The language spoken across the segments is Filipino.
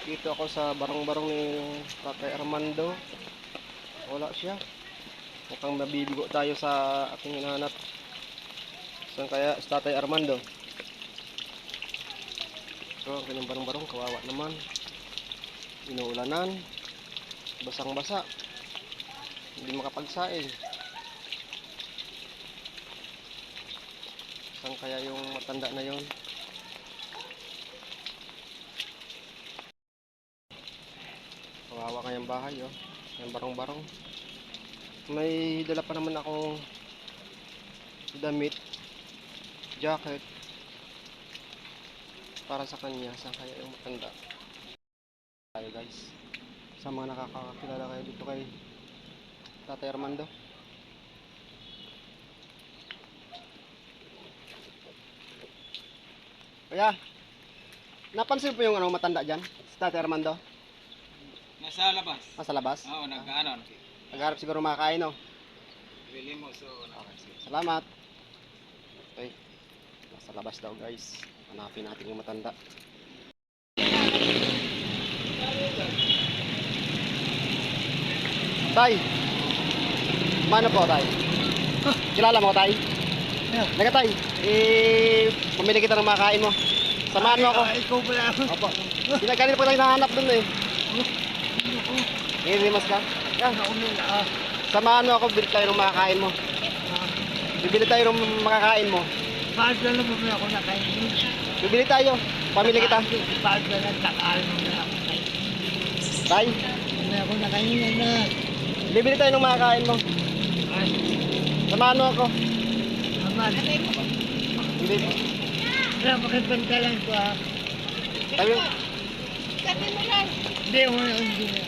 Dito ako sa barong-barong ni Tatay Armando. Wala siya. Mukhang mabibigo tayo sa ating hinahanap. Saan kaya si Tatay Armando? So, ang kanyang barong-barong, kawawa naman. Inuulanan. Basang-basa. Hindi makapagsaing. Saan kaya yung matanda na yon? Kawawa kayang bahay, oh. Yung barong-barong. May dala pa naman akong damit, jacket para sa kanya. Saan kaya yung matanda? Tayo guys. Sa mga nakakakilala kayo dito kay Tatay Armando. Kaya, napansin po yung matanda dyan? Si Tatay Armando? Nasa labas. Nasa labas? Oo, nag-ano. Nagharap siguro makakain, no? Bili mo, so... Okay, sige. Salamat. Okay. Nasa labas daw guys. Hanapin natin yung matanda. Tay! Mano po, Tay? Kilala mo ko, Tay? Lega, Tay. Pumili kita ng makain mo. Samahan mo ako. Ikaw pala ako. Opo. Kanina pa tayo nahanap dun eh. Mas ka? Yan. Samahan mo ako, bili tayo ng makakain mo. Bibili tayo ng makakain mo. Bakit na lang mo ako nakainin? Bibili tayo. Pamili kita. Bakit na lang takal mo na ako nakainin? Tay, Hindi ako nakainin na. bibili tayo ng makakain mo. Ay, Samahan mo ako. aman. Hindi. Wala, makipagdalan ko ha. Tayo. Hindi mo na hindi na.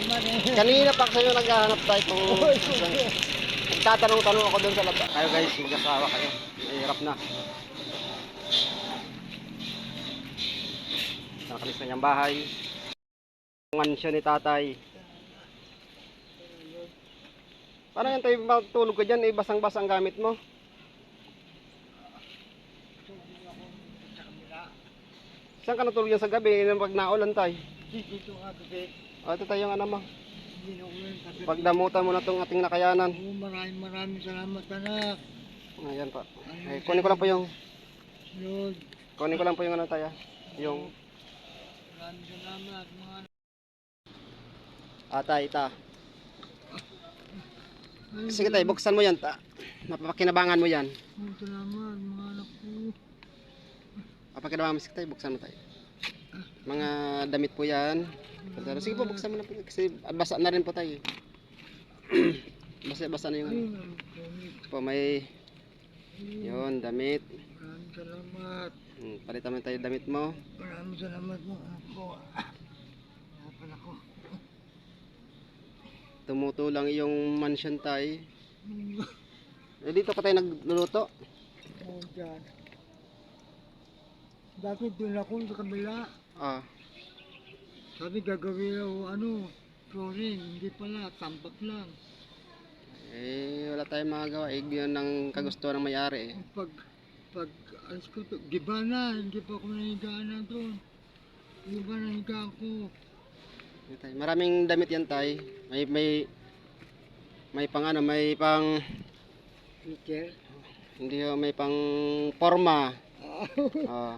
Aman eh. Kanina pa sa'yo naghahanap tayo kung... Nagtatanong-tanong ako doon sa labas. Kayo guys, mag-asawa kayo. Mahirap na. Nakalis na niyang bahay. Mansyon ni tatay. Paano yan tayo matulog ka dyan? Basang-basa ang gamit mo. Saan ka natulog yan sa gabi? Pag naulan tayo. Dito nga kasi. O, ito tayo yung ano mo. Hindi na ulan kasi. Pagdamutan mo na itong ating nakayanan. Oo, maraming salamat anak. Ayan pa. Kunin ko lang po yung... Lord, Kunin ko lang po yung ano tayo. Yung... maraming salamat mga anak. Atay, ta. Sige tayo, buksan mo yan, ta. Mapapakinabangan mo yan. Maraming salamat mga anak ko. Mapapakinabangan mo, sige tayo, buksan mo tayo. Mga damit po yan. Sige po, buksan mo na po. Kasi basa na rin po tayo. Basa na yung ano. Po, may... Yun, damit. Maraming salamat. Palitan mo tayo damit mo. Maraming salamat mga anak ko. Hanapan ako. Tumutulang yung mansion tayo. Dito ka tayo nagluluto. Oo, dyan. Dati doon ako sa kabila. Ah, Sabi gagawin ako flooring. Hindi pala, tampak lang. wala tayong magagawa. Yun ang kagustuhan ng may-ari eh. Pag alas ko to, giba na, hindi pa ako nahigaan na doon. Giba na higaan ko. Yun, tay. Maraming damit yan tay. May pang ano, may pang Teacher? hindi may pang forma. Ah.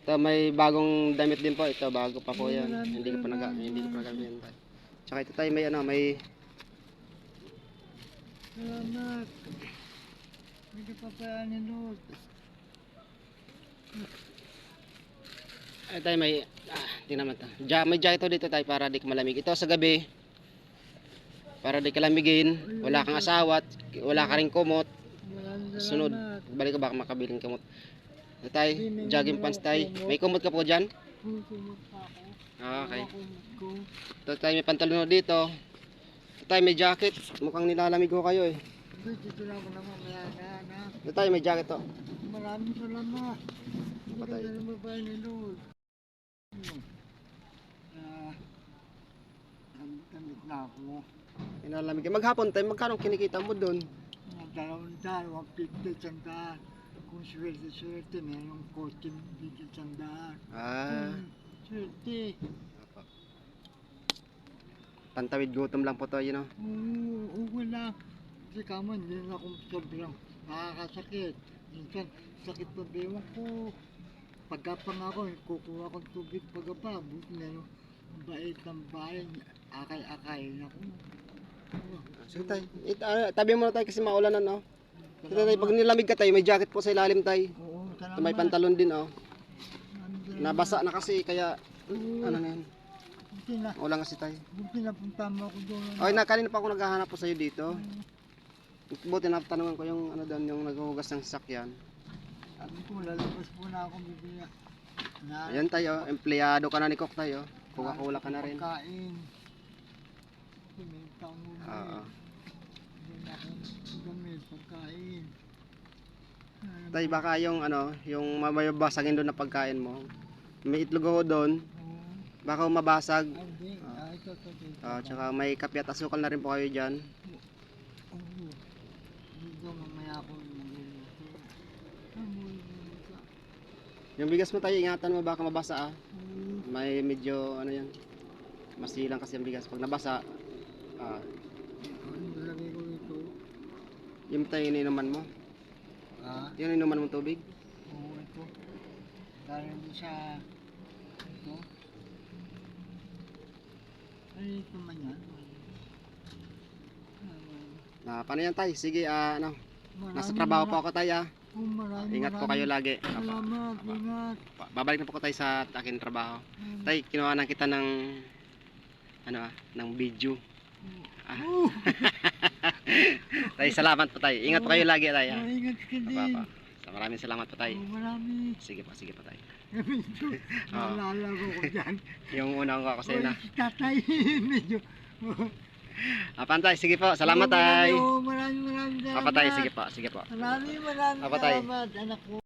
Ito may bagong damit din po. Ito bago pa po yan. Hindi ko pa nagamit tay. Tsaka ito tay may ano, may Salamat. Hindi pa pala ni Lord. tayo may tingnan mo to. May jacket dito tay para di ka malamig. Ito sa gabi para di ka lamigin. Wala kang asawa, wala ka ring kumot. Maraming Sunod, salamat. balik ka baka makabiling kumot. Ito tay, jogging pants tay. May kumot ka po dyan? Kumot pa ako. Okay. Kumot ko. Ito tay, may pantalon dito. Ito tay, may jacket. Mukhang nilalamig ko kayo eh. Dito na ako naman na. Ito tay, may jacket to. Maraming salamat. Hindi Patay. ka na mabay ni Lord. Damit na ako. Nilalamig ka. Maghapon tay, magkano kinikita mo doon? Mga 200, 150, 100. Kung swerte-swerte, mayroong kotse dito 100. Ah, Swerte. Opo. Pantawid gutom lang po to, yun, know? Oo, okay lang. Kasi kamo, hindi na ako sobrang nakakasakit. Minsan, sakit pa bewa ko. Pagkapang ako, kukuha ko tubig pagkapa. Buti na no, ang bait ng bayan. Akay-akay na ako. Oo. Sige tayo. Tabi mo na tayo kasi maulanan, no? Sige tayo, pag nilamig ka tayo, may jacket po sa ilalim tayo. Oo, Ito may pantalon din, oh. Salamat. Nabasa na kasi, kaya, Oo. ano na yun. Buti na, Ulang kasi tayo. buti na punta mo ako doon. Okay, kanina pa ako naghahanap po sa'yo dito. Buti na tanungan ko yung ano doon, yung naghuhugas ng sasakyan. Sabi ko, lalabas po na ako bibili. Na, Ayan tayo, empleyado ka na ni Kok tayo. Coca-Cola ka na rin. Pagkain. Kasi may taong mo. Oo. Hindi na ako gamit, pagkain. Tay, baka yung ano, yung mamayabasagin doon na pagkain mo. May itlog ako doon, Oo. baka mabasag. Ay, hindi. Ito. Tsaka may kape at asukal na rin po kayo dyan. Oo. Dito mamaya ako magluluto. Yung bigas mo tayo, ingatan mo baka mabasa ah. Oo. May medyo ano yan, masilang kasi ang bigas. Pag nabasa, Ano nilagay ko ito? yung tayo ininuman mo. Yung inuman mong tubig. Oo, ito. Dahil din sa ito. Ano ito man yan? Paano yan tayo? Sige, ano, nasa Maraming trabaho po ako tayo ah. Ingat po kayo lagi. Salamat, ingat. Babalik na po ko tayo sa aking trabaho. Tay, kinuha na kita ng ano ng video. Tay, salamat po tayo. Ingat po kayo lagi tayo. Ingat ka din. Maraming salamat po tayo. Marami. Sige po tayo. Medyo naalala ko dyan. Yung unang ko kasi na. Si tatay, medyo. Pantay, sige po. Salamat tayo. Maraming salamat. Papatay, sige po. Maraming Papatay. salamat, anak ko.